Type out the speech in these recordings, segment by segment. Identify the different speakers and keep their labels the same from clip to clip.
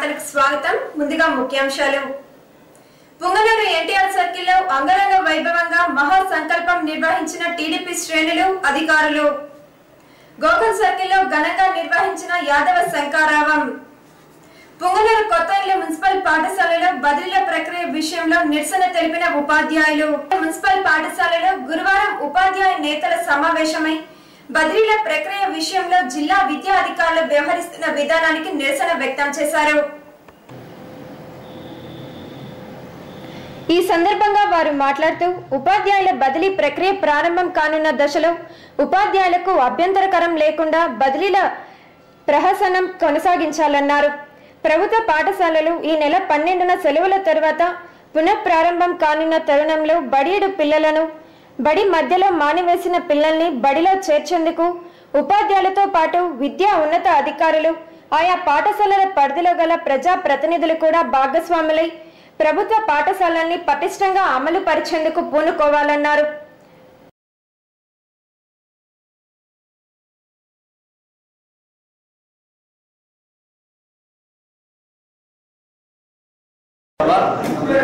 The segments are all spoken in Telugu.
Speaker 1: వార్తలకు స్వాగతం. ముందుగా ముఖ్యాంశాలు. పుంగనూరు ఎన్టీఆర్ సర్కిల్లో అంగరంగ వైభవంగా మహా సంకల్పం నిర్వహించిన టీడీపీ శ్రేణులు, అధికారులు. గోకుల్ సర్కిల్లో ఘనంగా నిర్వహించిన యాదవ శంఖారావం. పుంగనూరు కొత్తఇల్లు మున్సిపల్ పాఠశాలలో బదిలీల ప్రక్రియ విషయంలో నిరసన తెలిపిన ఉపాధ్యాయులు. మున్సిపల్ పాఠశాలలో గురువారం ఉపాధ్యాయ నేతల సమావేశమై బదిలీల ప్రక్రియ విషయంలో జిల్లా విద్యా అధికారులు వ్యవహరిస్తున్న విధానానికి నిరసన వ్యక్తం చేశారు. ఈ సందర్భంగా వారు మాట్లాడుతూ ఉపాధ్యాయుల బదిలీ ప్రక్రియ ప్రారంభం కానున్న దశలో ఉపాధ్యాయులకు అభ్యంతరకరం లేకుండా బదిలీల ప్రహసనం కొనసాగించాలన్నారు. ప్రభుత్వ పాఠశాలలు ఈ నెల 12న సెలవుల తర్వాత పునఃప్రారంభం కానున్న తరుణంలో బడియడు పిల్లలను బడి మధ్యలో మానివేసిన పిల్లల్ని బడిలో చేర్చేందుకు ఉపాధ్యాయులతో పాటు విద్యా ఉన్నత అధికారులు, ఆయా పాఠశాలల పరిధిలో గల ప్రజా ప్రతినిధులు కూడా భాగస్వాములై ప్రభుత్వ పాఠశాలల్ని పటిష్టంగా అమలు పరిచేందుకు పూనుకోవాలన్నారు.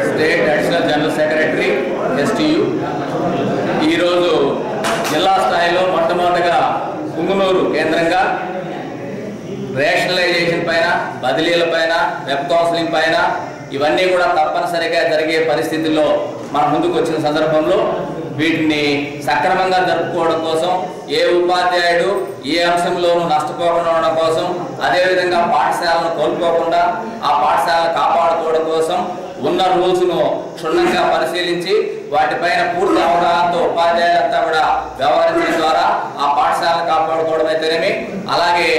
Speaker 2: State additional general secretary STU ఈరోజు జిల్లా స్థాయిలో మొట్టమొదటిగా పుంగనూరు కేంద్రంగా రేషనలైజేషన్ పైన, బదిలీల పైన, వెబ్ కౌన్సిలింగ్ పైన ఇవన్నీ కూడా తప్పనిసరిగా జరిగే పరిస్థితుల్లో మన ముందుకు వచ్చిన సందర్భంలో వీటిని సక్రమంగా జరుపుకోవడం కోసం ఏ ఉపాధ్యాయుడు ఏ అంశంలోనూ నష్టపోకుండా ఉండడం కోసం, అదేవిధంగా పాఠశాలను కోల్పోకుండా ఆ పాఠశాలను కాపాడుకోవడం కోసం ఉన్న రూల్స్ను క్షుణ్ణంగా పరిశీలించి వాటిపైన పూర్తి అవగాహనతో ఉపాధ్యాయులంతా కూడా వ్యవహరించడం ద్వారా ఆ పాఠశాలను కాపాడుకోవడం అయితేనేమి, అలాగే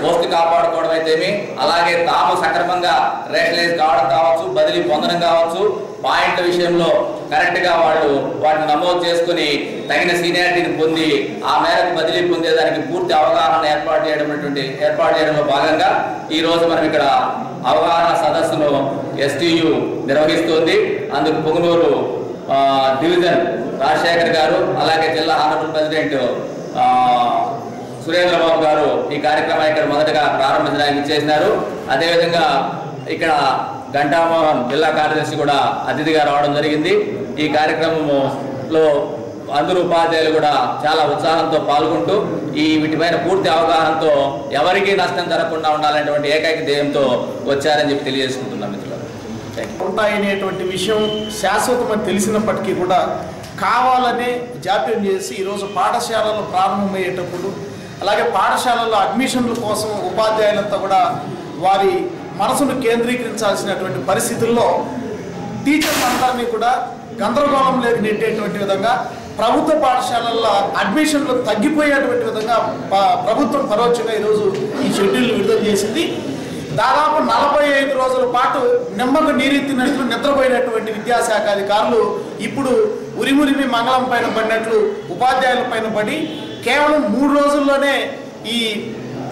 Speaker 2: పోస్టు కాపాడుకోవడం అయితేమి, అలాగే తాము సక్రమంగా రేషనలైజ్ కావడం కావచ్చు, బదిలీ పొందడం కావచ్చు, పాయింట్ల విషయంలో కరెక్ట్గా వాళ్ళు వాటిని నమోదు చేసుకుని తగిన సీనియారిటీని పొంది ఆ మేరకు బదిలీ పొందేదానికి పూర్తి అవగాహన ఏర్పాటు చేయడంలో భాగంగా ఈరోజు మనం ఇక్కడ అవగాహన సదస్సును STU నిర్వహిస్తోంది. అందుకు పుంగనూరు డివిజన్ రాజశేఖర్ గారు, అలాగే జిల్లా ఆనరబుల్ ప్రెసిడెంట్ సురేంద్రబాబు గారు ఈ కార్యక్రమాన్ని ఇక్కడ మొదటగా ప్రారంభించడానికి ఇచ్చేసినారు. అదేవిధంగా ఇక్కడ గంటామోహన్ జిల్లా కార్యదర్శి కూడా అతిథిగా రావడం జరిగింది. ఈ కార్యక్రమంలో అందరూ ఉపాధ్యాయులు కూడా చాలా ఉత్సాహంతో పాల్గొంటూ వీటిపైన పూర్తి అవగాహనతో ఎవరికీ నష్టం జరగకుండా ఉండాలనేటువంటి ఏకైక ధ్యేయంతో వచ్చారని చెప్పి తెలియజేసుకుంటున్నాం మిత్రులు.
Speaker 3: ఉంటాయనేటువంటి విషయం శాశ్వతమని తెలిసినప్పటికీ కూడా కావాలనే జాప్యం చేసి ఈరోజు పాఠశాలలు ప్రారంభమయ్యేటప్పుడు, అలాగే పాఠశాలల్లో అడ్మిషన్ల కోసం ఉపాధ్యాయులంతా కూడా వారి మనసును కేంద్రీకరించాల్సినటువంటి పరిస్థితుల్లో టీచర్స్ అందరినీ కూడా గందరగోళం లేక నెట్టేటువంటి విధంగా ప్రభుత్వ పాఠశాలల్లో అడ్మిషన్లు తగ్గిపోయేటువంటి విధంగా ప్రభుత్వం పరోక్షంగా ఈరోజు ఈ షెడ్యూల్ విడుదల చేసింది. దాదాపు 45 రోజుల పాటు నిమ్మకు నీరెత్తినట్లు నిద్రపోయినటువంటి విద్యాశాఖ అధికారులు ఇప్పుడు ఉరిమురిమి మంగళం పైన పడినట్లు ఉపాధ్యాయుల పైన పడి కేవలం 3 రోజుల్లోనే ఈ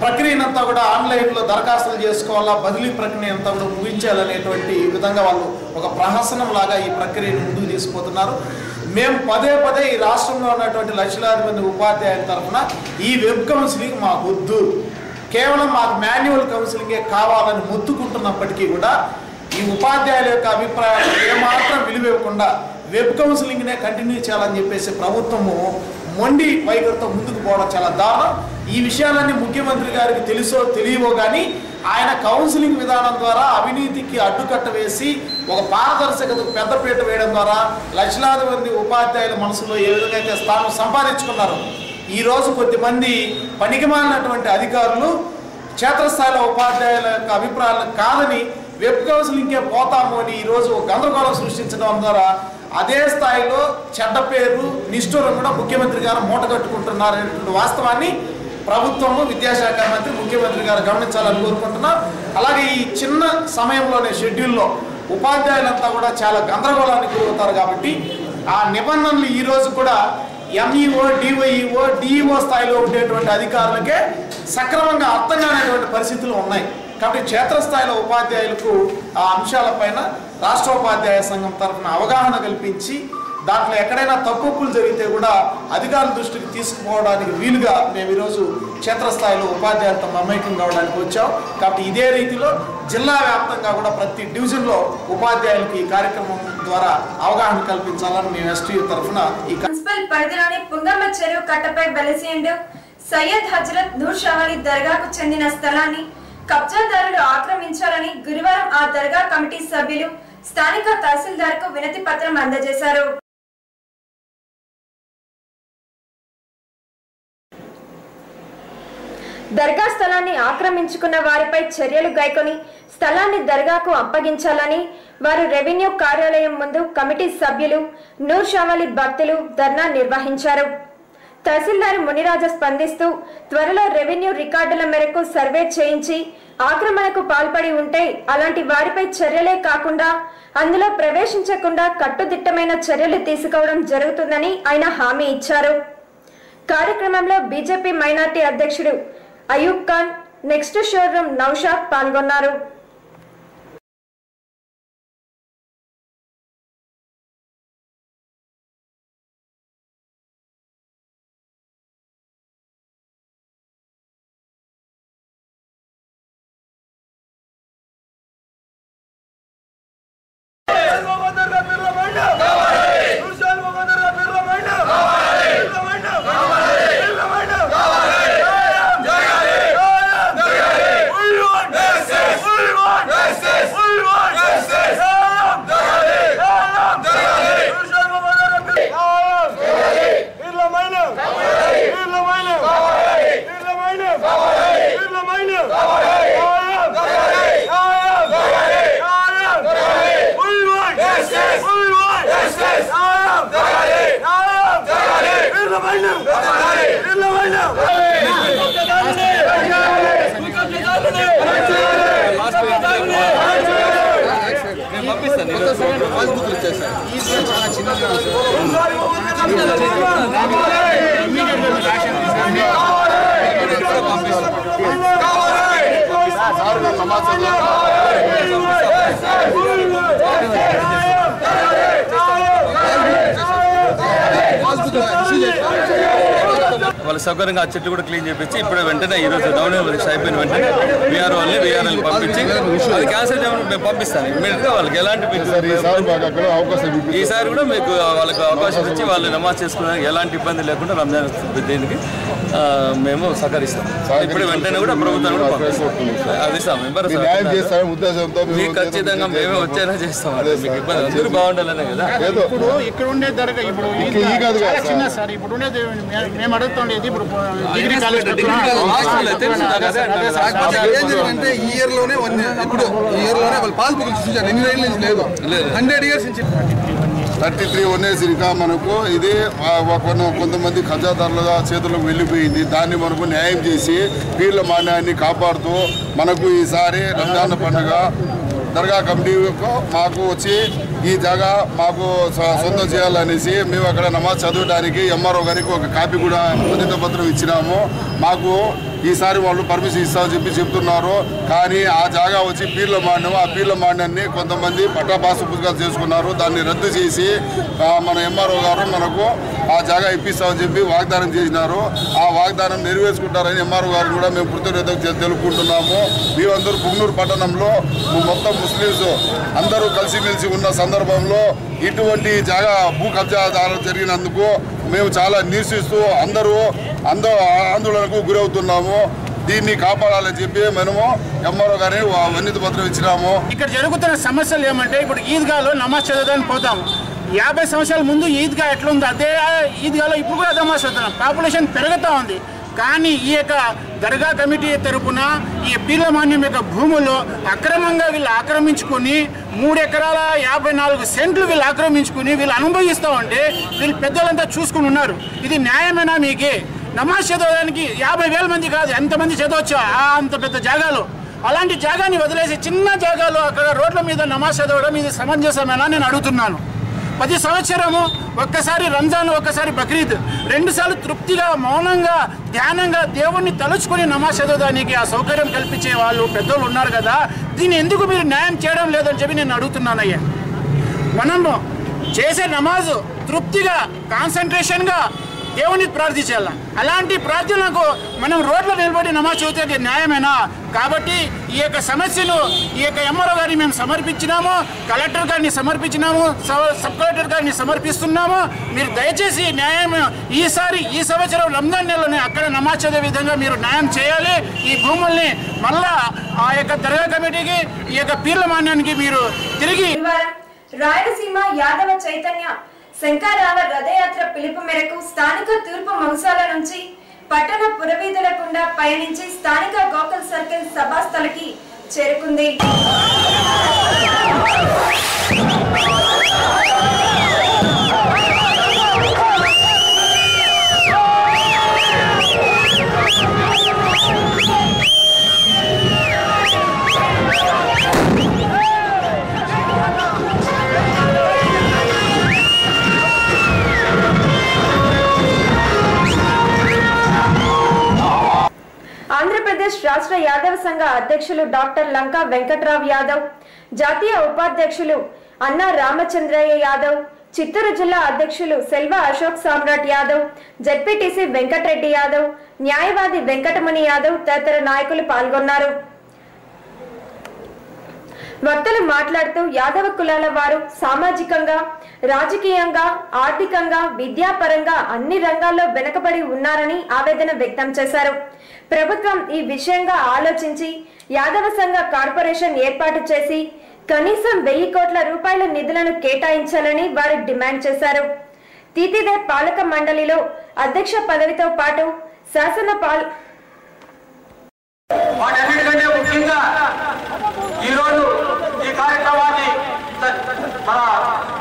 Speaker 3: ప్రక్రియనంతా కూడా ఆన్లైన్లో దరఖాస్తులు చేసుకోవాలా, బదిలీ ప్రక్రియ అంతా కూడా ముగించాలనేటువంటి విధంగా వాళ్ళు ఒక ప్రహసనం లాగా ఈ ప్రక్రియను ముందుకు తీసుకుపోతున్నారు. మేము పదే ఈ రాష్ట్రంలో ఉన్నటువంటి లక్షలాది మంది ఉపాధ్యాయుల తరఫున ఈ వెబ్ కౌన్సిలింగ్ మాకు వద్దు, కేవలం మాకు మాన్యువల్ కౌన్సిలింగే కావాలని మొత్తుకుంటున్నప్పటికీ కూడా ఈ ఉపాధ్యాయుల యొక్క అభిప్రాయాలు ఏమాత్రం విలువివ్వకుండా వెబ్ కౌన్సిలింగ్నే కంటిన్యూ చేయాలని చెప్పేసి ప్రభుత్వము మొండి వైఖరితో ముందుకు పోవడం చాలా దారుణం. ఈ విషయాలన్నీ ముఖ్యమంత్రి గారికి తెలుసో తెలియవో కానీ ఆయన కౌన్సిలింగ్ విధానం ద్వారా అవినీతికి అడ్డుకట్ట వేసి ఒక పారదర్శకతకు పెద్దపీట వేయడం ద్వారా లక్షలాది మంది ఉపాధ్యాయుల మనసులో ఏ విధంగా అయితే స్థానం సంపాదించుకున్నారు. ఈరోజు కొద్దిమంది పనికిమాలినటువంటి అధికారులు క్షేత్రస్థాయిలో ఉపాధ్యాయుల యొక్క అభిప్రాయాలను కాదని వెబ్ కౌన్సిలింగ్కే పోతాము అని ఈరోజు గందరగోళం సృష్టించడం ద్వారా అదే స్థాయిలో చెడ్డ పేరు, నిష్ఠూరం కూడా ముఖ్యమంత్రి గారు మూటగట్టుకుంటున్నారు అనేటువంటి వాస్తవాన్ని ప్రభుత్వము, విద్యాశాఖ మంత్రి, ముఖ్యమంత్రి గారు గమనించాలని కోరుకుంటున్నాం. అలాగే ఈ చిన్న సమయంలోనే షెడ్యూల్లో ఉపాధ్యాయులంతా కూడా చాలా గందరగోళానికి గురవుతారు కాబట్టి ఆ నిబంధనలు ఈరోజు కూడా MEO, DYEO, DEO స్థాయిలో ఉండేటువంటి అధికారులకే సక్రమంగా అర్థం కానటువంటి పరిస్థితులు ఉన్నాయి. కాబట్టి క్షేత్రస్థాయిలో ఉపాధ్యాయులకు ఆ అంశాలపైన రాష్ట్ర ఉపాధ్యాయ సంఘం తరఫున అవగాహన కల్పించి దాంట్లో ఎక్కడైనా తప్పులు జరిగితే కూడా అధికారుల దృష్టికి తీసుకుపోవడానికి వీలుగా మేము ఈరోజు క్షేత్రస్థాయిలో ఉపాధ్యాయులతో మమేకం కావడానికి వచ్చాం. కాబట్టి ఇదే రీతిలో జిల్లా వ్యాప్తంగా కూడా ప్రతి డివిజన్లో ఉపాధ్యాయులకి ఈ కార్యక్రమం ద్వారా అవగాహన కల్పించాలని మేము ఎస్టీ తరఫున ఈ
Speaker 1: మున్సిపల్ పరిధిలోని పుంగమ్మ చెరువు కట్టపై వెలిసిండు సయ్యద్ హజరత్ నూర్ షావలి దర్గాకు చెందిన స్థలాన్ని కబ్జాదారులు ఆక్రమించాలని గురువారం ఆ దర్గా కమిటీ సభ్యులు స్థానిక తహసీల్దార్కు వినతి పత్రం అందజేశారు. దర్గా స్థలాన్ని ఆక్రమించుకున్న వారిపై చర్యలు గైకొని స్థలాన్ని దర్గాకు అప్పగించాలని వారు రెవెన్యూ కార్యాలయం ముందు కమిటీ సభ్యులు నూర్ షావలి భక్తులు ధర్నా నిర్వహించారు. తహసీల్దార్ మునిరాజ స్పందిస్తూ త్వరలో రెవెన్యూ రికార్డుల మేరకు సర్వే చేయించి ఆక్రమణకు పాల్పడి ఉంటే అలాంటి వారిపై చర్యలే కాకుండా అందులో ప్రవేశించకుండా కట్టుదిట్టమైన చర్యలు తీసుకోవడం జరుగుతుందని ఆయన హామీ ఇచ్చారు. కార్యక్రమంలో బీజేపీ మైనార్టీ అధ్యక్షుడు అయూబ్ ఖాన్, నెక్స్ట్ షోరూమ్ నౌషాద్ పాల్గొన్నారు.
Speaker 4: వాళ్ళ సౌకర్యంగా ఆ చెట్లు కూడా క్లీన్ చేయించి ఇప్పుడు వెంటనే ఈరోజు డౌన్ అయిపోయిన వెంటనే వీఆర్ఓని పంపించి అది క్యాన్సిల్ చేయమని మేము పంపిస్తాను ఇమ్మీడియట్గా వాళ్ళకి ఎలాంటి ఈసారి కూడా మీకు వాళ్ళకి అవకాశం ఇచ్చి వాళ్ళు నమాజ్ చేసుకోవడానికి ఎలాంటి ఇబ్బంది లేకుండా రంజాన్ దీనికి మేము సహకరిస్తాం. ఇప్పుడు వెంటనే కూడా ప్రభుత్వం కూడా అది ఇస్తాం మీకు ఖచ్చితంగా మేమే వచ్చేలా చేస్తాం. మీకు ఇబ్బంది అందరూ బాగుండాలనే కదా.
Speaker 5: ఇక్కడ ఉండే దర్గా ఇప్పుడు చిన్న సార్ ఇప్పుడు ఉండేది మేము అడుగుతుండేది ఇప్పుడు డిగ్రీ కాలేజ్
Speaker 6: అంటే ఈ ఇయర్ లోనే ఇప్పుడు ఈ ఇయర్ లోనే వాళ్ళు పాస్ బుక్ చూసారు. ఎన్ని రైలు నుంచి లేదు 100 years నుంచి
Speaker 7: 33 ఉన్నేసి ఇంకా మనకు ఇది కొంతమంది ఖజాదారులుగా చేతులకు వెళ్ళిపోయింది. దాన్ని మనకు న్యాయం చేసి పీర్ల మాన్యాన్ని కాపాడుతూ మనకు ఈసారి రంజాన్ పండుగ దర్గా కమిటీకు మాకు వచ్చి ఈ జాగా మాకు సొంతం చేయాలనేసి మేము అక్కడ నమాజ్ చదవడానికి ఎంఆర్ఓ గారికి ఒక కాపీ కూడా ప్రతిజ్ఞ పత్రం ఇచ్చినాము. మాకు ఈసారి వాళ్ళు పర్మిషన్ ఇస్తామని చెప్పి చెప్తున్నారు. కానీ ఆ జాగా వచ్చి పీర్ల మాన్యం, ఆ పీర్ల మాన్యాన్ని కొంతమంది పట్టాపాసు పుస్తకాలు చేసుకున్నారు. దాన్ని రద్దు చేసి మన ఎంఆర్ఓ గారు మనకు ఆ జాగా ఇప్పిస్తామని చెప్పి వాగ్దానం చేసినారు. ఆ వాగ్దానం నెరవేర్చుకుంటారని ఎంఆర్ఓ గారు కూడా మేము కృతజ్ఞతలు తెలుపుకుంటున్నాము. మేమందరూ పుంగనూరు పట్టణంలో మొత్తం ముస్లిమ్స్ అందరూ కలిసిమెలిసి ఉన్న సందర్భంలో ఇటువంటి జాగా భూ కబ్జాదారులు జరిగినందుకు మేము చాలా నిరసిస్తూ అందరూ ఆందోళనకు గురవుతున్నాము. దీన్ని కాపాడాలని చెప్పి మనము ఎంఆర్ఓ గారిని వినతి పత్రం ఇచ్చినాము.
Speaker 5: ఇక్కడ జరుగుతున్న సమస్యలు ఏమంటే ఇప్పుడు ఈద్గాలో నమాజ్ చదవడానికి పోతాము. 50 సంవత్సరాల ముందు ఈద్గా ఎట్లుందో అదే ఈద్గాలో ఇప్పుడు కూడా నమాజ్ చదువుతున్నాం. పాపులేషన్ పెరుగుతూ ఉంది. కానీ ఈ యొక్క దర్గా కమిటీ తరపున ఈ పీర్ల మాన్యం యొక్క భూములు అక్రమంగా వీళ్ళు ఆక్రమించుకుని 3 ఎకరాల 54 సెంట్లు వీళ్ళు ఆక్రమించుకుని వీళ్ళు అనుభవిస్తూ ఉంటే వీళ్ళు పెద్దలంతా చూసుకుని ఉన్నారు. ఇది న్యాయమేనా? మీకే నమాజ్ చదవడానికి 50,000 మంది కాదు, ఎంతమంది చదవచ్చు అంత పెద్ద జాగాలో. అలాంటి జాగాని వదిలేసి చిన్న జాగాలో అక్కడ రోడ్ల మీద నమాజ్ చదవడం ఇది సమంజసమేనా నేను అడుగుతున్నాను. 10 సంవత్సరము ఒక్కసారి రంజాన్, ఒక్కసారి బక్రీద్, 2 సార్లు తృప్తిగా మౌనంగా ధ్యానంగా దేవుణ్ణి తలుచుకొని నమాజ్ చదవడానికి ఆ సౌకర్యం కల్పించే వాళ్ళు పెద్దోళ్ళు ఉన్నారు కదా. దీన్ని ఎందుకు మీరు న్యాయం చేయడం లేదని చెప్పి నేను అడుగుతున్నానయ్యా. మనము చేసే నమాజు తృప్తిగా కాన్సన్ట్రేషన్గా దేవుని ప్రార్థించాల. అలాంటి ప్రార్థనలకు మనం రోడ్లో నిలబడి నమాజ్ చదివితే న్యాయమేనా? కాబట్టి ఈ యొక్క సమస్యను ఈ యొక్క ఎంఆర్ఓ గారిని మేము సమర్పించినాము, కలెక్టర్ గారిని సమర్పించినాము, సబ్ కలెక్టర్ గారిని సమర్పిస్తున్నాము. మీరు దయచేసి న్యాయం ఈ సంవత్సరం రంజాన్ నెలలోనే అక్కడ నమాజ్ చదివే విధంగా మీరు న్యాయం చేయాలి. ఈ భూముల్ని మళ్ళా ఆ యొక్క దర్గా కమిటీకి ఈ యొక్క పీర్ల మాన్యానికి మీరు తిరిగి.
Speaker 1: రాయలసీమ యాదవ చైతన్య శంకరావ రథయాత్ర పిలుపు మేరకు స్థానిక తూర్పు మౌసాల నుంచి పట్టణ పురవీధుల గుండా పయనించి స్థానిక గోకుల్ సర్కిల్ సభాస్థలికి చేరుకుంది. ఆంధ్రప్రదేశ్ రాష్ట్ర యాదవ సంఘ అధ్యక్షులు డాక్టర్ లంకా వెంకట్రావు యాదవ్, జాతీయ ఉపాధ్యక్షులు అన్నా రామచంద్రయ్య యాదవ్, చిత్తూరు జిల్లా అధ్యక్షులు సెల్వ అశోక్ సామ్రాట్ యాదవ్, జెడ్పీటీసీ వెంకటరెడ్డి యాదవ్, న్యాయవాది వెంకటమణి యాదవ్ తదితర నాయకులు పాల్గొన్నారు. వక్తలు మాట్లాడుతూ యాదవ కులాల వారు సామాజికంగా, రాజకీయంగా, ఆర్థికంగా, విద్యాపరంగా అన్ని రంగాల్లో వెనుకబడి ఉన్నారని ఆవేదన వ్యక్తం చేశారు. ప్రభుత్వం ఈ విషయంగా ఆలోచించి యాదవ సంఘ కార్పొరేషన్ ఏర్పాటు చేసి కనీసం 1000 కోట్ల రూపాయల నిధులను కేటాయించాలని వారు డిమాండ్ చేశారు. తీతిదే పాలక మండలిలో అధ్యక్ష పదవితో పాటు శాసన
Speaker 8: వాటన్నిటికంటే ముఖ్యంగా ఈరోజు ఈ కార్యక్రమాన్ని మన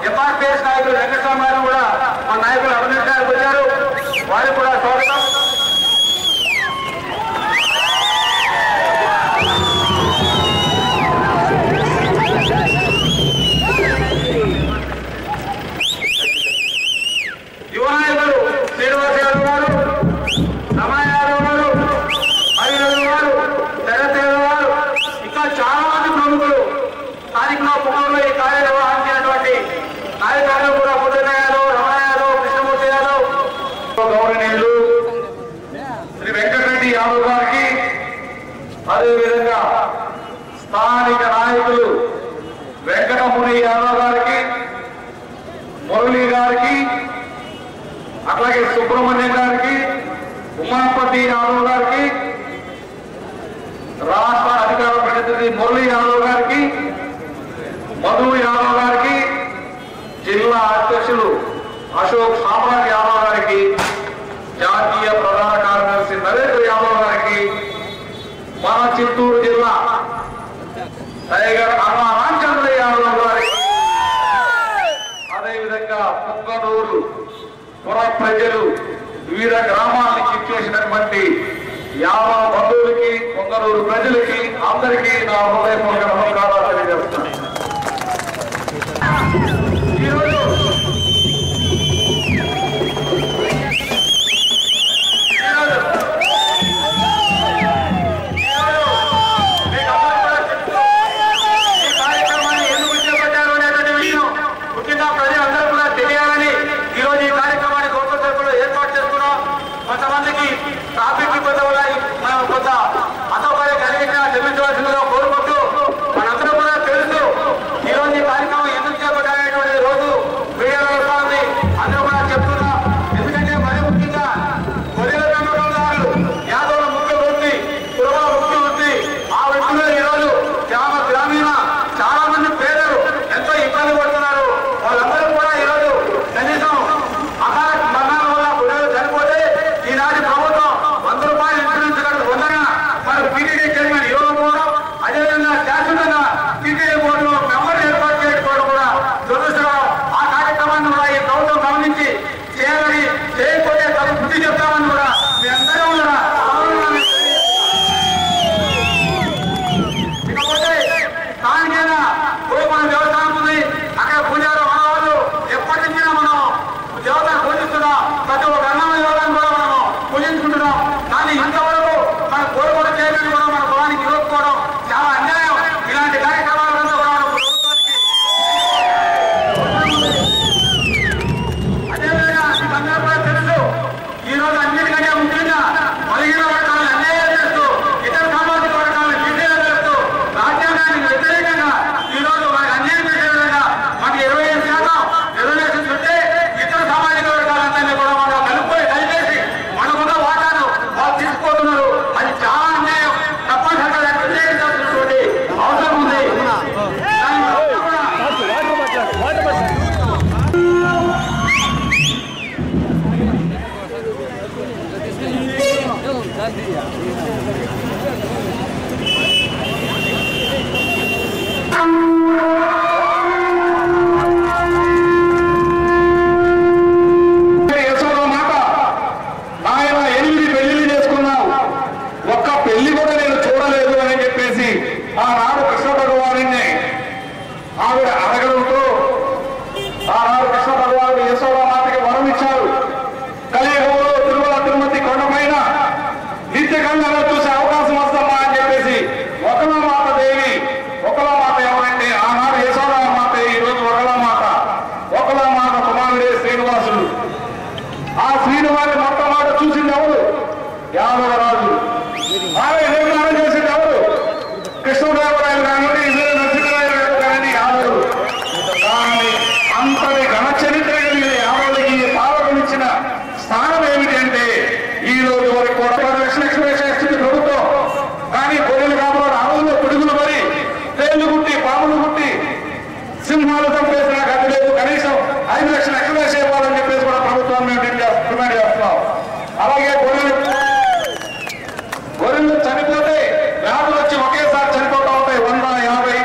Speaker 8: ఎంఆర్పిఎస్ నాయకులు వెంకటస్వామి గారు కూడా మన నాయకులు అభినందనకు వచ్చారు. వారికి కూడా స్వాగతం. యువ నాయకులు శ్రీనివాస్ యాదవ్ గారు, రమణ యాదవ్ గారు, హరిరాజు గారు, శరత్ యాదవ్ గారు, ఇంకా చాలా మంది ప్రముఖులు స్థానికంగా పుట్టూరులో ఈ కార్యనిర్వహించినటువంటి నాయకులు కూడా పుట్టన్న యాదవ్, రమణ యాదవ్, కృష్ణమూర్తి యాదవ్, గౌరవనీయులు శ్రీ వెంకటరెడ్డి యాదవ్ గారికి, అదేవిధంగా స్థానిక నాయకులు వెంకటముని యాదవ్ గారికి, మురళి గారికి, అట్లాగే సుబ్రహ్మణ్యం గారికి, ఉమాపతి యాదవ్ గారికి, రాష్ట్ర అధికార ప్రతినిధి మురళి యాదవ్ గారికి, మధు యాదవ్ గారికి, జిల్లా అధ్యక్షులు అశోక్ సామ్రాట్ యాదవ్ గారికి, జాతీయ ప్రధాన కార్యదర్శి నరేంద్ర యాదవ్ గారికి, మన చిత్తూరు జిల్లా టైగర్ అన్నా రామచంద్ర యాదవ్ గారికి, అదేవిధంగా పుంగనూరు పుర ప్రజలు వివిధ గ్రామాల నుంచి చేసినటువంటి యాదవ బంధువులకి, పొంగనూరు ప్రజలకి అందరికీ నా హృదయపూర్వక నమస్కారాలు తెలియజేస్తున్నాను. ఈరోజు ఈ కార్యక్రమాన్ని ఎందుకు చేపట్టారు అనేటువంటి విషయం ముఖ్యంగా ప్రజలందరూ కూడా తెలియాలని ఈరోజు ఈ కార్యక్రమాన్ని గోకుల్ సర్కిల్లో ఏర్పాటు చేస్తున్నాం. కొంతమందికి ట్రాఫిక్ ఇబ్బంది వల్ల మనం కొంత అసౌకర్యం కలిగించిన క్షమించవలసిందిగా కోరుకుంటూ మనందరూ కూడా తెలుసు అలాగే గొర్రెలు చనిపోతే వ్యాధులు వచ్చి ఒకేసారి చనిపోతూ ఉంటాయి. 150,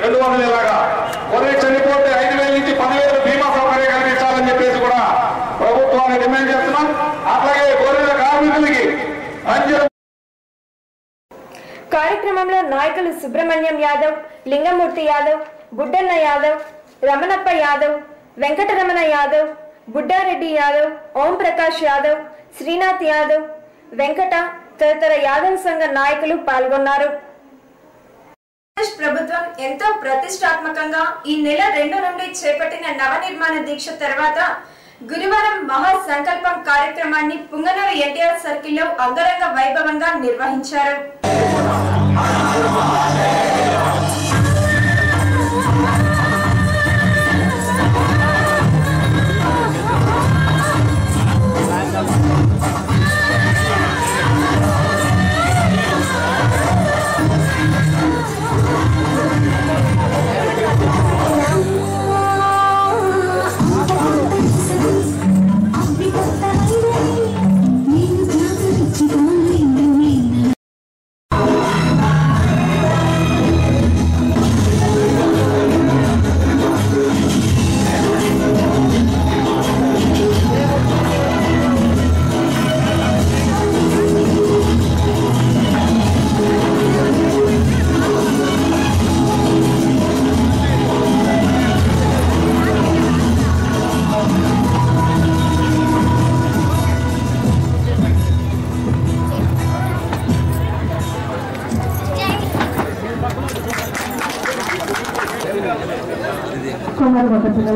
Speaker 8: 200 ఇలాగా. గొర్రెలు చనిపోతే 5,000 నుంచి 10,000 బీమా సౌకర్యం కల్పించాలని చెప్పేసి కూడా ప్రభుత్వాన్ని డిమాండ్ చేస్తున్నాం. అట్లాగే గొర్రెల కార్మికులకి
Speaker 1: కార్యక్రమంలో నాయకులు సుబ్రహ్మణ్యం యాదవ్, లింగమూర్తి యాదవ్, బుడ్డన్న యాదవ్, రమణప్ప యాదవ్, వెంకటరమణ యాదవ్, బుడ్డారెడ్డి యాదవ్, ఓం ప్రకాష్ యాదవ్, శ్రీనాథ్ యాదవ్, వెంకట తదితర యాదవ్ సంఘ నాయకులు పాల్గొన్నారు. ప్రభుత్వం ఎంతో ప్రతిష్టాత్మకంగా ఈ నెల 2 నుండి చేపట్టిన నవనిర్మాణ దీక్ష తర్వాత గురువారం మహా సంకల్పం కార్యక్రమాన్ని పుంగనూరు ఎన్టీఆర్ సర్కిల్లో అంగరంగ వైభవంగా నిర్వహించారు.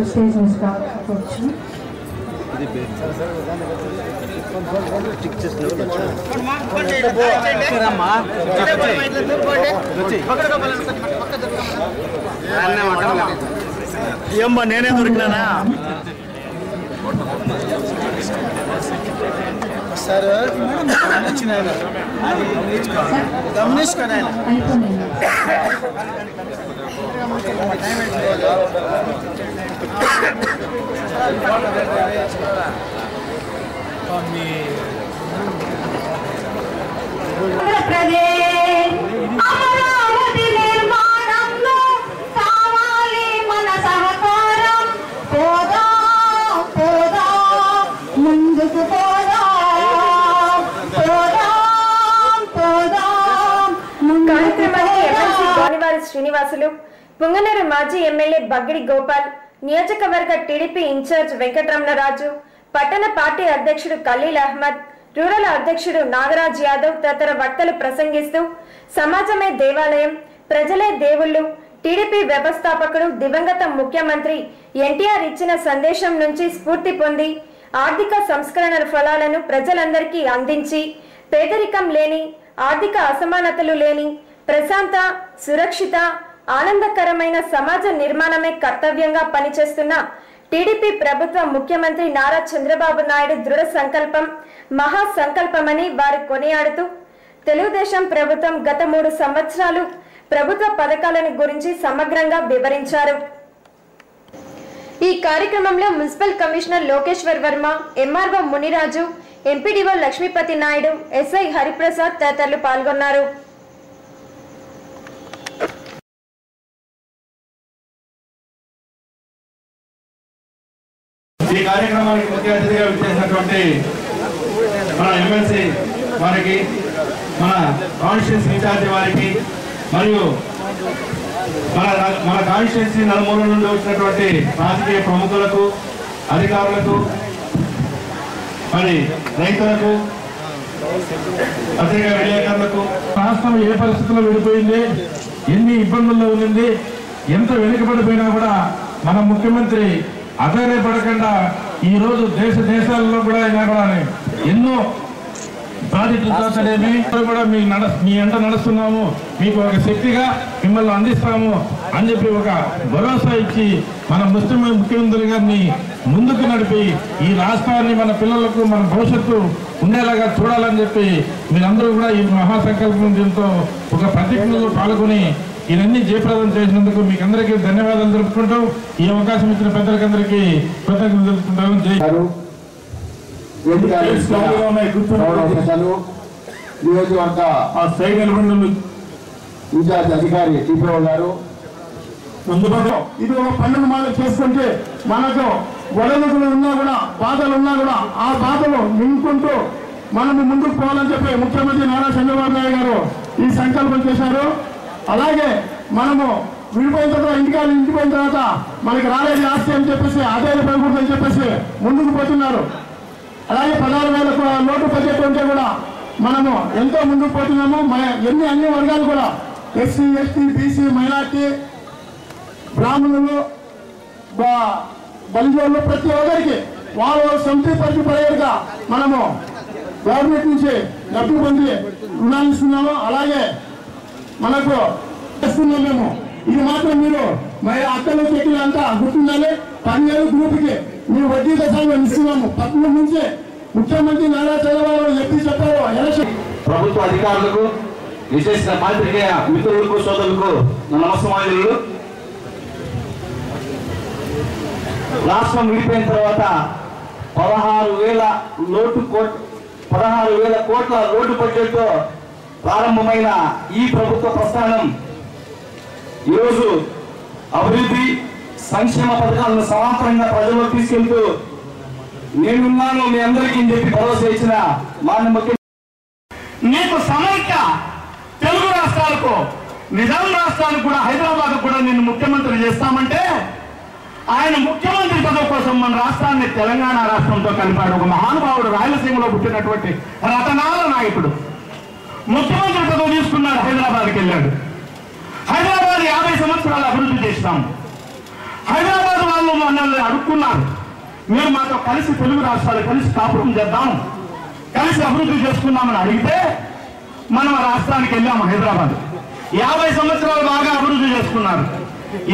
Speaker 9: స్టేజ్ తీసుకోవచ్చు.
Speaker 5: ఏమ్మా నేనే దొరికినానా సార్? గమనించుకోండి.
Speaker 9: అమరావతి నిర్మాణంలో కావాలి మన సహకారం. పోదాం పోదాం ముందుకు పోదాం పోదాం పోదాం.
Speaker 1: కార్యక్రమానికి ఎమ్మెల్సీ గోనివారి శ్రీనివాసులు, పుంగనూరు మాజీ ఎమ్మెల్యే బగ్గిడి గోపాల్, నియోజకవర్గ టీడీపీ ఇన్ఛార్జ్ వెంకటరమణరాజు, పట్టణ పార్టీ అధ్యక్షుడు ఖలీల్ అహ్మద్, రూరల్ అధ్యక్షుడు నాగరాజ్ యాదవ్ తదితర వక్తలు ప్రసంగిస్తూ సమాజమే దేవాలయం, ప్రజలే దేవుళ్ళు, టీడీపీ వ్యవస్థాపకుడు దివంగత ముఖ్యమంత్రి ఎన్టీఆర్ ఇచ్చిన సందేశం నుంచి స్ఫూర్తి పొంది ఆర్థిక సంస్కరణల ఫలాలను ప్రజలందరికీ అందించి పేదరికం లేని, ఆర్థిక అసమానతలు లేని, ప్రశాంత, సురక్షిత, ఆనందకరమైన సమాజ నిర్మాణమే కర్తవ్యంగా పనిచేస్తున్న టీడీపీ ప్రభుత్వ ముఖ్యమంత్రి నారా చంద్రబాబు నాయుడు దృఢ సంకల్పం మహా సంకల్పమని వారు కొనియాడుతూ తెలుగుదేశం ప్రభుత్వం గత 3 సంవత్సరాలు ప్రభుత్వ పథకాలను గురించి సమగ్రంగా వివరించారు. ఈ కార్యక్రమంలో municipal commissioner Lokeshwar Varma, MRO Muniraju, MPDO Lakshmipathi Naidu, SI Hariprasad తదితరులు పాల్గొన్నారు.
Speaker 10: ఈ కార్యక్రమానికి ముఖ్య అతిథిగా విచ్చేసినటువంటి మన ఎమ్మెల్సీ వారికి, మన కాన్స్టిట్యూన్సీ ఇన్ఛార్జి వారికి, మరియు మన కాన్స్టిట్యూన్సీ నలుమూల నుండి వచ్చినటువంటి రాజకీయ ప్రముఖులకు, అధికారులకు, మరి రైతులకు, పత్రికా విలేకరులకు, రాష్ట్రం ఏ పరిస్థితుల్లో విడిపోయింది, ఎన్ని ఇబ్బందుల్లో ఉంది, ఎంత వెనుకబడిపోయినా కూడా మన ముఖ్యమంత్రి అతనే పడకుండా ఈరోజు దేశాలలో కూడా అయినా కూడా ఎన్నో ప్రాజెక్టులతోనేమి కూడా మీ ఎంట నడుస్తున్నాము, మీకు ఒక శక్తిగా మిమ్మల్ని అందిస్తాము అని చెప్పి ఒక భరోసా ఇచ్చి మన ముఖ్యమంత్రి గారిని ముందుకు నడిపి ఈ రాష్ట్రాన్ని మన పిల్లలకు మన భవిష్యత్తు ఉండేలాగా చూడాలని చెప్పి మీరందరూ కూడా ఈ మహాసంకల్పం దీంతో ఒక ప్రతిజ్ఞలో పాల్గొని ఇవన్నీ జయప్రదం చేసినందుకు మీకు అందరికీ ధన్యవాదాలు తెలుపుకుంటూ ఈ అవకాశం ఇచ్చిన పెద్దలకందరికీ కృతజ్ఞతలు తెలుపుకుంటాను. నియోజకవర్గ ఇన్ఛార్జ్ అధికారి టీపీఓ గారు ఇది ఒక పండుగ మాదిరి చేసుకుంటే మనకు గొడవలు ఉన్నా కూడా బాధలు ఉన్నా కూడా ఆ బాధలు నింపుకుంటూ మనము ముందుకు పోవాలని చెప్పి ముఖ్యమంత్రి నారా చంద్రబాబు నాయుడు గారు ఈ సంకల్పం చేశారు. అలాగే మనము విడిపోయిన తర్వాత ఇంటికి పోయిన తర్వాత మనకి రాలేదు ఆస్తి అని చెప్పేసి ఆదాయం పెరుగుతుందని చెప్పేసి ముందుకు పోతున్నారు. అలాగే 16,000 లోటు బడ్జెట్ ఉంటే కూడా మనము ఎంతో ముందుకు పోతున్నాము. అన్ని వర్గాలు కూడా ఎస్సీ ఎస్టీ బీసీ మైనార్టీ బ్రాహ్మణులు బలిజోళ్ళు ప్రతి ఒక్కరికి వాళ్ళు సంతృప్తి పడేట్టుగా మనము గవర్నమెంట్ నుంచి డబ్బు పొంది రుణాలు ఇస్తున్నాము. అలాగే మనకు ఇస్తున్నాం మేము. ఇది మాత్రం మీరు మరి అక్కలు చెట్లు అంతా గుర్తుండాలి. 10,000 గ్రూప్కి మీరు వడ్డీ దశలు ఇస్తున్నాము. 19 నుంచి ముఖ్యమంత్రి నారా చంద్రబాబు చెప్పారు ఎలక్షన్.
Speaker 11: ప్రభుత్వ అధికారులకు విశేష పాత్రికేయ మిత్రులకు సోదరులకు నమస్కారాలు. రాష్ట్రం విడిపోయిన తర్వాత 16,000 కోట్ల లోటు బడ్జెట్తో ప్రారంభమైన ఈ ప్రభుత్వ ప్రస్థానం ఈరోజు అభివృద్ధి సంక్షేమ పథకాలను సమాంతరంగా ప్రజల్లో తీసుకెళ్తూ నేనున్నాను మీ అందరికీ చెప్పి భరోసా ఇచ్చిన మాన్య ముఖ్యమంత్రి
Speaker 10: నీకు సమైక్య తెలుగు రాష్ట్రాలకు నిజాం రాష్ట్రాలకు కూడా హైదరాబాద్ కూడా నిన్ను ముఖ్యమంత్రి చేస్తామంటే ఆయన ముఖ్యమంత్రి పదవి కోసం మన రాష్ట్రాన్ని తెలంగాణ రాష్ట్రంతో కలిపాడు. ఒక మహానుభావుడు రాయలసీమలో పుట్టినటువంటి రతనాల నాయకుడు ముఖ్యమంత్రి పదవి తీసుకున్నాడు. హైదరాబాద్కి వెళ్ళాడు. హైదరాబాద్ 50 సంవత్సరాలు అభివృద్ధి చేస్తాము. హైదరాబాద్ వాళ్ళు మనల్ని అడుక్కున్నారు, మీరు మాతో కలిసి తెలుగు రాష్ట్రాలు కలిసి కాపురం చేద్దాం, కలిసి అభివృద్ధి చేసుకుందామని అడిగితే మనం రాష్ట్రానికి వెళ్ళాము. హైదరాబాద్ 50 సంవత్సరాలు బాగా అభివృద్ధి చేసుకున్నారు.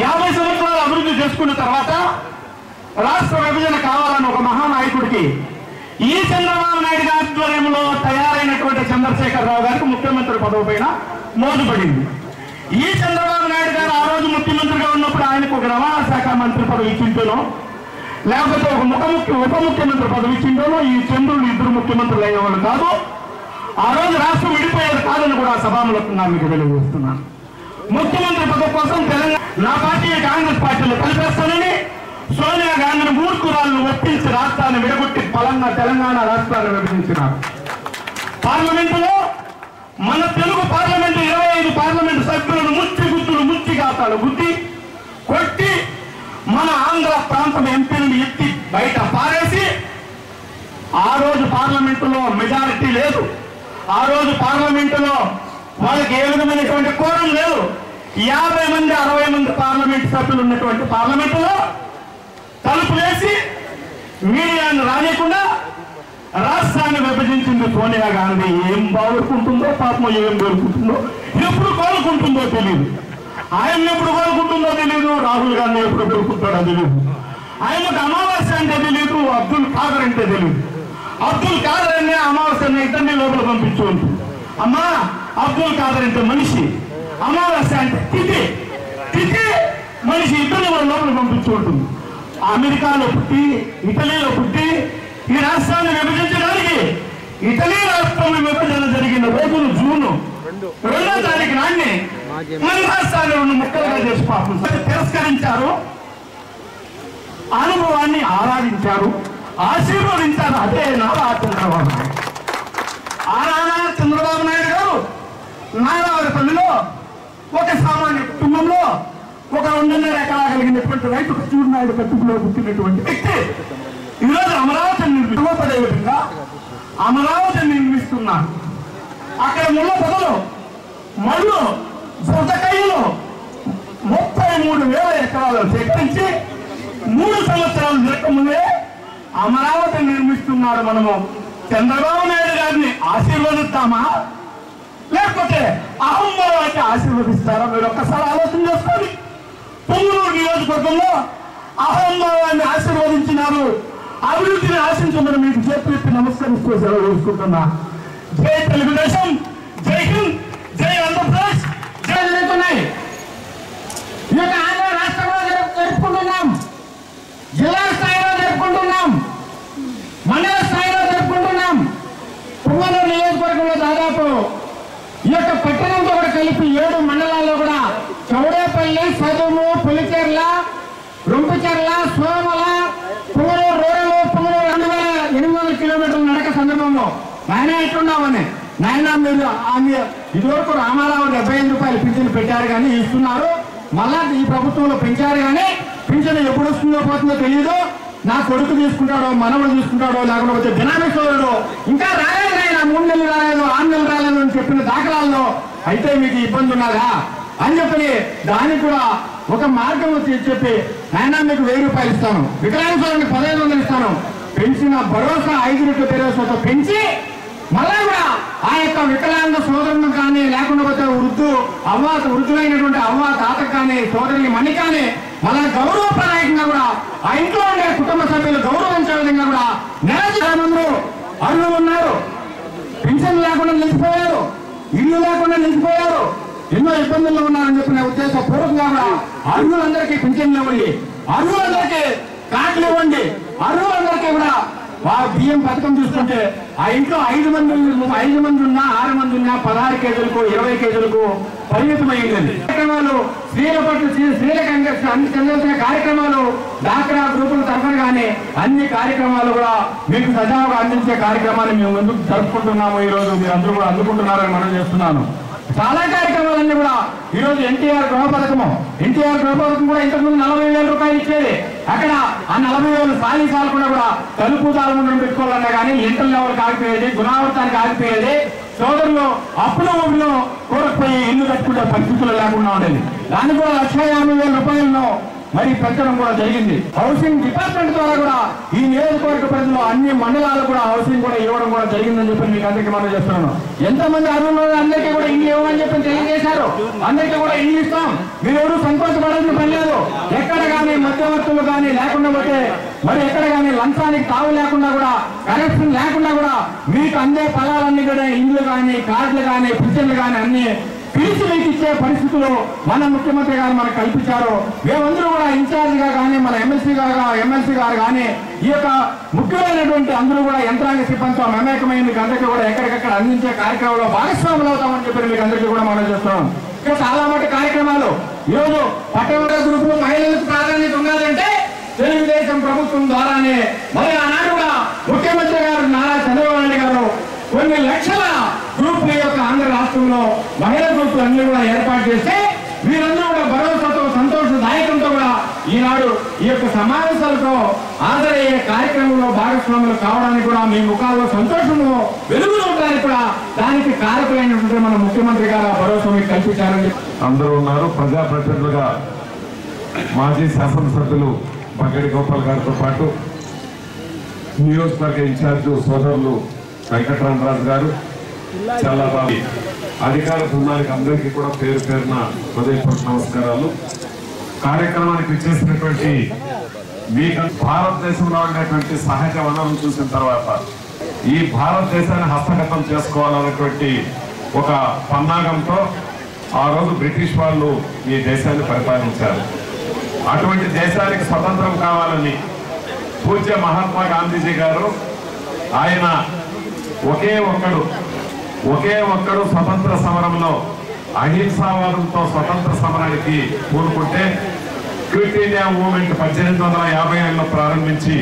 Speaker 10: 50 సంవత్సరాలు అభివృద్ధి చేసుకున్న తర్వాత రాష్ట్ర విభజన కావాలని ఒక మహానాయకుడికి ఈ చంద్రబాబు నాయుడు గారి ఆధ్వర్యంలో తయారైనటువంటి చంద్రశేఖరరావు గారికి ముఖ్యమంత్రి పదవి పైన మోజుపడింది. ఈ చంద్రబాబు నాయుడు గారు ఆ రోజు ముఖ్యమంత్రిగా ఉన్నప్పుడు ఆయనకు ఒక రవాణా శాఖ మంత్రి పదవి ఇచ్చింటేనో లేకపోతే ఒక ఉప ముఖ్యమంత్రి పదవి ఇచ్చింటేనో ఈ చంద్రుడు ఇద్దరు ముఖ్యమంత్రులు అయ్యేవాళ్ళు కాదు. ఆ రోజు రాష్ట్రం విడిపోయేది కాదని కూడా సభాముఖంగా మీకు తెలియజేస్తున్నాను. ముఖ్యమంత్రి పదవి కోసం నా పార్టీ కాంగ్రెస్ పార్టీలో కలిపేస్తానని సోనియా గాంధీని మూర్ఖురాలను ఒప్పించి రాష్ట్రాన్ని విడగొట్టి బలంగా తెలంగాణ రాష్ట్రాన్ని విభజించినారు. పార్లమెంటులో మన తెలుగు పార్లమెంటు 25 పార్లమెంటు సభ్యులను ముచ్చిగాతాలు గుద్ది కొట్టి మన ఆంధ్ర ప్రాంతం ఎంపీలను ఎత్తి బయట పారేసి ఆ రోజు పార్లమెంటులో మెజారిటీ లేదు. ఆ రోజు పార్లమెంటులో వాళ్ళకి ఏ విధమైనటువంటి కోరం లేదు. 50 మంది 60 మంది పార్లమెంట్ సభ్యులు ఉన్నటువంటి పార్లమెంటులో తలుపు వేసి మీడియాను రానియకుండా రాష్ట్రాన్ని విభజించింది సోనియా గాంధీ. ఏం బాగుంటుందో పాపం, ఏం కోరుకుంటుందో, ఎప్పుడు కోరుకుంటుందో తెలియదు. ఆయన ఎప్పుడు కోరుకుంటుందో తెలియదు, రాహుల్ గాంధీ ఎప్పుడు కోరుకుంటాడో తెలియదు. ఆయనకు అమావాస్య అంటే తెలియదు, అబ్దుల్ ఖాదర్ అంటే తెలియదు. అబ్దుల్ ఖాదర్ అనే అమావాస్యని ఇద్దరిని లోపల పంపించు ఉంటుంది. అమ్మా, అబ్దుల్ ఖాదర్ అంటే మనిషి, అమావాస్య అంటే తిథి మనిషి, ఇద్దరిని వాళ్ళ లోపల పంపించు ఉంటుంది. అమెరికాలో పుట్టి ఇటలీలో పుట్టి ఈ రాష్ట్రాన్ని విభజించడానికి ఇటలీ రాష్ట్రం విభజన జరిగిన రోజులు జూన్ 2వ తారీఖు నాన్ని మన రాష్ట్రాన్ని 2 ముక్కలుగా చేసి పాపం తిరస్కరించారు. అనుభవాన్ని ఆరాధించారు, ఆశీర్వదించారు. అదే నారా చంద్రబాబు నాయుడు. నారా చంద్రబాబు నాయుడు గారు నారావారిపల్లిలో ఒక సామాన్య కుటుంబంలో ఒక 2.5 ఎకరాలు కలిగినటువంటి రైతు చూడునాయుడు కట్టుకులో పుట్టినటువంటి వ్యక్తి ఈరోజు అమరావతిని నిర్మించబడే విధంగా అమరావతిని నిర్మిస్తున్నారు. అక్కడ ముళ్ళ పొదలు మళ్ళు సొంతకాయలు 33,000 ఎకరాలను సేకరించి 3 సంవత్సరాలు జరగకముందే అమరావతిని నిర్మిస్తున్నారు. మనము చంద్రబాబు నాయుడు గారిని ఆశీర్వదిస్తామా లేకపోతే అహంభావాన్ని ఆశీర్వదిస్తారా? మీరు ఒక్కసారి ఆలోచన చేసుకోండి. పొంగనూరు నియోజకవర్గంలో అహంభావాన్ని ఆశీర్వదించినారు, అభివృద్ధిని ఆశించమని మీకు చేతులెత్తి నమస్కరిస్తూ సెలవు తీసుకుంటున్నా. జై తెలుగుదేశం, జై హింద్, జై ఆంధ్రప్రదేశ్. జరుగుతున్నాయి. ఈ యొక్క ఆంధ్ర రాష్ట్రంలో జరుపుకుంటున్నాం, జిల్లా స్థాయిలో జరుపుకుంటున్నాం, మండల స్థాయిలో
Speaker 12: కలిపి 7 మండలాల్లో కూడా చౌడేపల్లి, సదుము, పులిచెర్ల, రుంపుచెర్ల, సోమల, పుంగనూరు రూరల్, పుంగనూరు 2800 కిలోమీటర్ల నడక సందర్భంలో నాయన ఎట్లున్నామని నాయన మీరు ఇదివరకు రామారావు 75 రూపాయలు పింఛను పెట్టారు కానీ ఇస్తున్నారు, మళ్ళా ఈ ప్రభుత్వంలో పెంచారు కానీ పింఛను ఎప్పుడు వస్తుందో పోతుందో తెలియదు, నా కొడుకు తీసుకుంటాడో మనవడు తీసుకుంటాడో లేకపోతే బినామీ సోదరుడు ఇంకా రాలేదు ఆయన 3 నెలలు రాలేదు 6 నెలలు రాలేదు అని చెప్పిన దాఖలాల్లో అయితే మీకు ఇబ్బంది ఉన్నదా అని చెప్పి దానికి కూడా ఒక మార్గం చెప్పి ఆయన మీకు 1000 రూపాయలు ఇస్తాను, వికలాంగ సోదరునికి 1500 ఇస్తాను, పెంచిన భరోసా 5 రెట్ల భరోసాతో పెంచి మళ్ళా కూడా ఆ యొక్క వికలాంగ సోదరుని కానీ లేకుండా వృద్ధులైనటువంటి అవ్వ తాతకు కానీ సోదరుని మణి కానీ మళ్ళా గౌరవప్రదాయకంగా కూడా ఆ ఇంట్లో ఉండే కుటుంబ సభ్యులు గౌరవించే విధంగా కూడా నెలమంది అర్హులు ఉన్నారు, పింఛన్ లేకుండా నిలిచిపోయారు, ఇల్లు లేకుండా నిలిచిపోయారు, ఎన్నో ఇబ్బందుల్లో ఉన్నారని చెప్పిన ఉద్దేశపూర్వకంగా కూడా అర్హులందరికీ పింఛన్లు ఇవ్వండి, అర్హులందరికీ కార్డులు ఇవ్వండి, అర్హులందరికీ కూడా బియ్యం పథకం చూస్తుంటే ఆ ఇంట్లో 5 మంది ఉన్నా 6 మంది ఉన్నా 16 కేజీలకు 20 కేజీలకు పరిమితమైంది. కార్యక్రమాలు స్త్రీల పట్ల స్త్రీలకు చెందాల్సిన కార్యక్రమాలు డాక్రా గ్రూపుల తరఫున కానీ అన్ని కార్యక్రమాలు కూడా మీకు సజావుగా అందించే కార్యక్రమాన్ని మేము ముందుకు జరుపుకుంటున్నాము. ఈ రోజు మీరు అందరూ కూడా అందుకుంటున్నారని మనం చేస్తున్నాను. చాలా కార్యక్రమాలన్నీ కూడా ఈరోజు ఎన్టీఆర్ గృహ పథకం కూడా ఇంతకుముందు 40,000 రూపాయలు ఇచ్చేది, అక్కడ ఆ 40,000 సాలు కూడా తలుపు తాళముండడం పెట్టుకోవాలన్నా కానీ ఇంటర్ లెవెల్ ఆగిపోయేది, గుణావర్తానికి ఆగిపోయేది, సోదరులు అప్పుల ఊపిలో కోరకపోయి ఇల్లు కట్టుకుంటే పరిస్థితులు లేకుండా ఉండేది. దానికి కూడా 1,50,000 రూపాయలను మరి పెంచడం కూడా జరిగింది. హౌసింగ్ డిపార్ట్మెంట్ ద్వారా కూడా ఈ నియోజకవర్గ పరిధిలో అన్ని మండలాలు కూడా హౌసింగ్ కూడా ఇవ్వడం కూడా జరిగిందని చెప్పి మీకు అందరికీ మనం చేస్తున్నాను. ఎంతమంది అర్హులు అందరికీ కూడా ఇల్లు ఇవ్వమని చెప్పి తెలియజేశారు, అందరికీ కూడా ఇల్లు ఇస్తాం. మీరు ఎవరు సంతోషపడాల్సిన పని లేదు. ఎక్కడ కానీ మధ్యవర్తులు కానీ లేకుండా పోతే మరి ఎక్కడ కానీ లంచానికి తావు లేకుండా కూడా కరెక్షన్ లేకుండా కూడా మీకు అందే ఫలాలన్నీ కూడా ఇండ్లు కానీ కార్డులు కానీ పింఛన్లు కానీ అన్ని పిలిచి మీకు ఇచ్చే పరిస్థితులు మన ముఖ్యమంత్రి గారు మనకు కల్పించారు. మేమందరూ కూడా ఇన్ఛార్జిగా కానీ మన ఎమ్మెల్సీ గారు కానీ ఈ యొక్క ముఖ్యమైనటువంటి అందరూ కూడా యంత్రాంగ సిబ్బందితో మమేకమైన మీకు అందరికీ కూడా ఎక్కడికక్కడ అందించే కార్యక్రమంలో భాగస్వాములు అవుతామని చెప్పి మీకు అందరికీ కూడా మనం చేస్తున్నాం. ఇంకా చాలా మట్టి కార్యక్రమాలు ఈరోజు పట్టణ గ్రూపులు మహిళలకు ప్రాధాన్యత ఉన్నదంటే తెలుగుదేశం ప్రభుత్వం ద్వారానే. మరి ఆనాడు కూడా ముఖ్యమంత్రి గారు నారా చంద్రబాబు నాయుడు గారు కొన్ని లక్షల గ్రూపుల యొక్క ఆంధ్ర రాష్ట్రంలో మహిళా గ్రూపులు అన్ని కూడా ఏర్పాటు చేస్తే వీరందరూ కూడా భరోసాతో సంతోషదాయకంతో కూడా ఈనాడు ఈ యొక్క సమావేశాలతో హాజరయ్యే కార్యక్రమంలో భాగస్వాములు కావడానికి కూడా మీ ముఖాల్లో సంతోషము వెలుగులు ఉండడానికి కూడా దానికి కారకులైనటువంటి మన ముఖ్యమంత్రి గారు ఆ భరోసా మీకు కల్పించారని
Speaker 10: అందరూ ఉన్నారు. ప్రజాప్రతినిధులుగా మాజీ శాసనసభ్యులు బగ్గడి గోపాల్ గారితో పాటు నియోజకవర్గ ఇన్ఛార్జు సోదరులు వెంకటరామరాజు గారు, చాలా బాగా అధికార బృందానికి అందరికీ కూడా పేరు పేరున హృదయపూర్వక నమస్కారాలు. కార్యక్రమానికి ఇచ్చేసినటువంటి మీకు భారతదేశంలో ఉండేటువంటి సహజ వనరులను చూసిన తర్వాత ఈ భారతదేశాన్ని హస్తగతం చేసుకోవాలన్నటువంటి ఒక పన్నాగంతో ఆ రోజు బ్రిటిష్ వాళ్ళు ఈ దేశాన్ని పరిపాలించారు. అటువంటి దేశానికి స్వతంత్రం కావాలని పూజ్య మహాత్మా గాంధీజీ గారు ఆయన ఒకే ఒక్కడు స్వతంత్ర సమరంలో అహింసావాదంతో స్వతంత్ర సమరానికి పూనుకుంటే క్విట్ ఇండియా మూవ్మెంట్ 1857లో ప్రారంభించి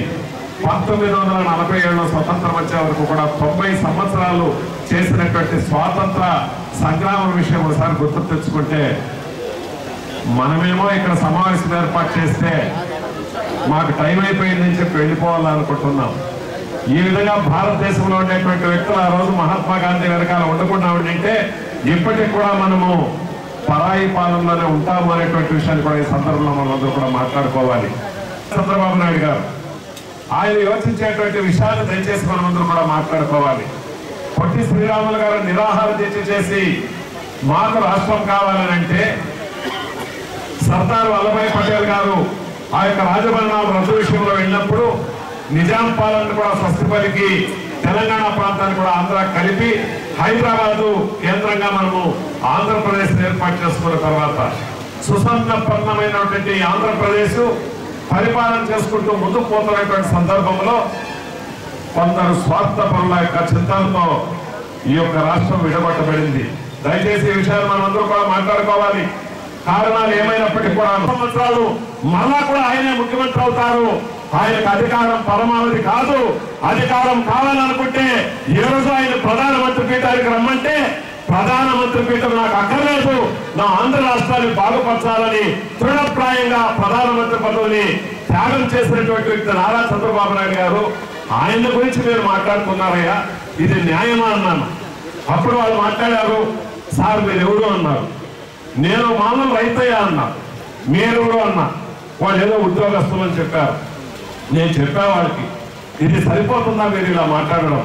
Speaker 10: 1947లో స్వతంత్రం వచ్చే వరకు కూడా 90 సంవత్సరాలు చేసినటువంటి స్వాతంత్ర సంగ్రామం విషయం ఒకసారి గుర్తు తెచ్చుకుంటే మనమేమో ఇక్కడ సమావేశం ఏర్పాటు చేస్తే మాకు టైం అయిపోయిందని చెప్పి వెళ్ళిపోవాలనుకుంటున్నాం. ఈ విధంగా భారతదేశంలో ఉండేటువంటి వ్యక్తులు ఆ రోజు మహాత్మా గాంధీ వెనకాల ఉండకుండా ఉండింటే ఇప్పటికి కూడా మనము పరాయి పాలనలోనే ఉంటాము అనేటువంటి విషయాన్ని కూడా ఈ సందర్భంలో మనందరూ కూడా మాట్లాడుకోవాలి. చంద్రబాబు నాయుడు గారు ఆయన యోచించేటువంటి విషయాలు దయచేసి మనమందరూ కూడా మాట్లాడుకోవాలి. పొట్టి శ్రీరాములు గారు నిరాహార దీక్ష చేసి మాకు రాష్ట్రం కావాలనంటే సర్దార్ వల్లభాయ్ పటేల్ గారు ఆ యొక్క రాజభరణాల రద్దు విషయంలో వెళ్ళినప్పుడు నిజాం పాలన కూడా స్వస్తి పలికి తెలంగాణ ప్రాంతాన్ని కూడా ఆంధ్ర కలిపి హైదరాబాదు కేంద్రంగా మనము ఆంధ్రప్రదేశ్ ఏర్పాటు చేసుకున్న తర్వాత సుసంపన్నమైనటువంటి ఆంధ్రప్రదేశ్ పరిపాలన చేసుకుంటూ ముందుకు పోతున్నటువంటి సందర్భంలో కొందరు స్వార్థపరుల యొక్క చింతనతో ఈ యొక్క రాష్ట్రం విడగొట్టబడింది. దయచేసి ఈ విషయాలు మనందరూ కూడా మాట్లాడుకోవాలి. కారణాలు ఏమైనప్పటికీ కూడా సంవత్సరాలు మళ్ళా కూడా ఆయనే ముఖ్యమంత్రి అవుతారు. ఆయనకు అధికారం పరమావధి కాదు. అధికారం కావాలనుకుంటే ఏ రోజు ఆయన ప్రధానమంత్రి పీఠానికి రమ్మంటే ప్రధానమంత్రి పీఠం నాకు అక్కర్లేదు, నా ఆంధ్ర రాష్ట్రాన్ని బాగుపరచాలని తృణప్రాయంగా ప్రధానమంత్రి పదవిని త్యాగం చేసినటువంటి వ్యక్తి నారా చంద్రబాబు నాయుడు గారు. ఆయన గురించి మీరు మాట్లాడుతున్నారయ్యా, ఇది న్యాయమా అన్నాను. అప్పుడు వాళ్ళు మాట్లాడారు, సార్ మీరు ఎవరు అన్నారు. నేను మామూలు రైతయ్యా అన్నా. మీరెవరు అన్నా. వాళ్ళు ఏదో ఉద్యోగస్తులని చెప్పారు. నేను చెప్పా వాళ్ళకి, ఇది సరిపోతుందా మీరు ఇలా మాట్లాడడం,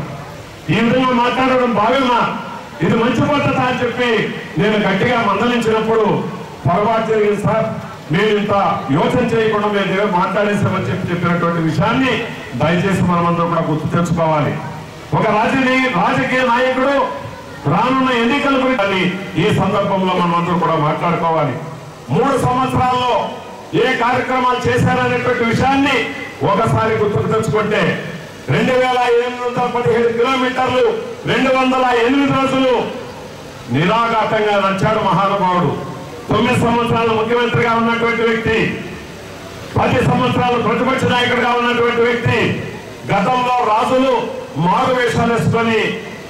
Speaker 10: ఈ విధంగా మాట్లాడడం భావ్యమా, ఇది మంచి పద్ధత అని చెప్పి నేను గట్టిగా మందలించినప్పుడు పొరపాటు జరిగింది సార్, మేము ఇంత యోచన చేయకుండా మేము మాట్లాడేసామని చెప్పినటువంటి విషయాన్ని దయచేసి మనమందరం కూడా గుర్తు తెచ్చుకోవాలి. ఒక రాజకీయ నాయకుడు రానున్న ఎన్నికల గురించి ఈ సందర్భంలో మనమందరం కూడా మాట్లాడుకోవాలి. 3 సంవత్సరాల్లో ఏ కార్యక్రమాలు చేశారనేటువంటి విషయాన్ని ఒకసారి గుర్తుకు తెచ్చుకుంటే 2817 కిలోమీటర్లు 208 రోజులు నిరాఘాతంగా నడిచాడు మహానుభావుడు. 9 సంవత్సరాలు ముఖ్యమంత్రిగా ఉన్నటువంటి వ్యక్తి, 10 సంవత్సరాలు ప్రతిపక్ష నాయకుడిగా ఉన్నటువంటి వ్యక్తి, గతంలో రాజులు మారు వేషాలు వేసుకొని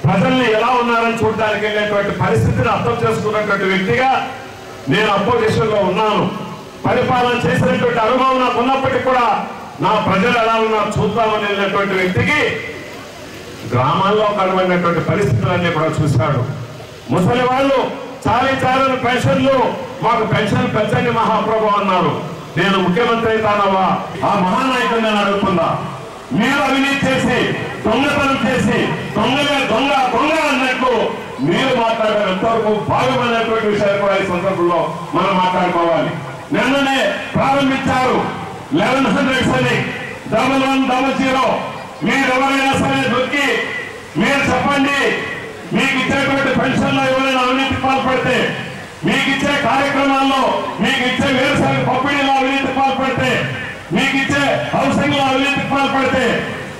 Speaker 10: ప్రజల్ని ఎలా ఉన్నారని చూడడానికి వెళ్ళేటువంటి పరిస్థితిని అర్థం చేసుకున్నటువంటి వ్యక్తిగా నేను అపోజిషన్ లో ఉన్నాను. పరిపాలన చేసినటువంటి అనుభవం నాకు ఉన్నప్పటికీ కూడా నా ప్రజలు ఎలా ఉన్నారు చూద్దామని వెళ్ళినటువంటి వ్యక్తికి గ్రామాల్లో కనుగొన్నటువంటి పరిస్థితులన్నీ కూడా చూశాడు. ముసలి వాళ్ళు చాలని పెన్షన్లు, మాకు పెన్షన్ పెంచండి మహాప్రభు అన్నారు. నేను ముఖ్యమంత్రి అవుతానవా ఆ మహానాయకుడు నేను అడుగుతున్నా. మీరు అవినీతి చేసి దొంగతనం చేసి దొంగ అన్నట్టు మీరు మాట్లాడారు. ఎంతవరకు భాగమైనటువంటి విషయాలు కూడా ఈ సందర్భంలో మనం మాట్లాడుకోవాలి. నిన్ననే ప్రారంభించారు 1100 అని 1100. మీరు ఎవరైనా సరే దొరికి మీరు చెప్పండి, మీకు ఇచ్చేటువంటి పెన్షన్లో ఎవరైనా అవినీతికి పాల్పడితే, మీకు ఇచ్చే కార్యక్రమాల్లో, మీకు ఇచ్చే వ్యవసాయ పంపిణీలో అవినీతికి పాల్పడితే, మీకు ఇచ్చే హౌసింగ్ లో అవినీతికి పాల్పడితే,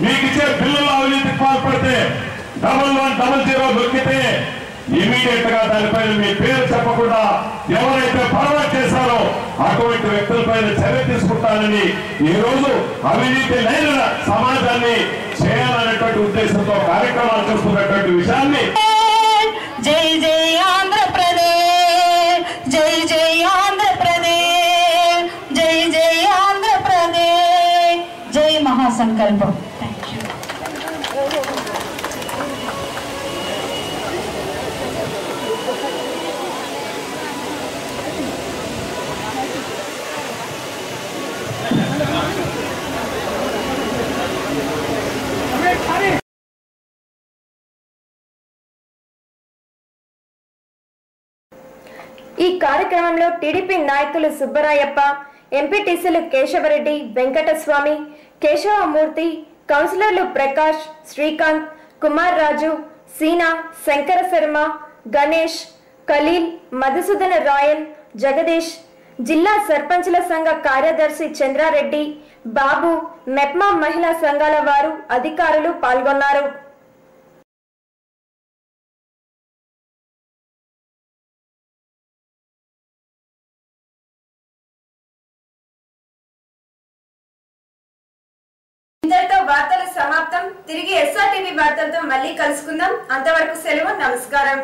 Speaker 10: మీకు ఇచ్చే బిల్లులో అవినీతికి పాల్పడితే 1100 దొరికితే ఇమీడియట్ గా దానిపైన మీ పేరు చెప్పకుండా ఎవరైతే ఫార్వర్డ్ చేశారో అటువంటి వ్యక్తులపైన చర్య తీసుకుంటానని ఈ రోజు అవినీతి లేని సమాజాన్ని చేయాలనేటువంటి ఉద్దేశంతో కార్యక్రమాలు చేస్తున్నటువంటి విషయాన్ని
Speaker 9: జై జై ఆంధ్రప్రదేశ్, జై జై ఆంధ్రప్రదేశ్, జై జై ఆంధ్రప్రదేశ్, జై మహాసంకల్పం.
Speaker 1: ఈ కార్యక్రమంలో టీడీపీ నాయకులు సుబ్బరాయప్ప, ఎంపీటీసీలు కేశవరెడ్డి, వెంకటస్వామి, కేశవమూర్తి, కౌన్సిలర్లు ప్రకాష్, శ్రీకాంత్, కుమార్ రాజు, సీనా, శంకర శర్మ, గణేష్, ఖలీల్, మధుసూదన రాయల్, జగదీష్, జిల్లా సర్పంచుల సంఘ కార్యదర్శి చంద్రారెడ్డి, బాబు, మెప్మా మహిళా సంఘాల వారు, అధికారులు పాల్గొన్నారు. ఇంతటితో వార్తలు సమాప్తం. తిరిగి SRTV వార్తలతో మళ్ళీ కలుసుకుందాం. అంతవరకు సెలవు. నమస్కారం.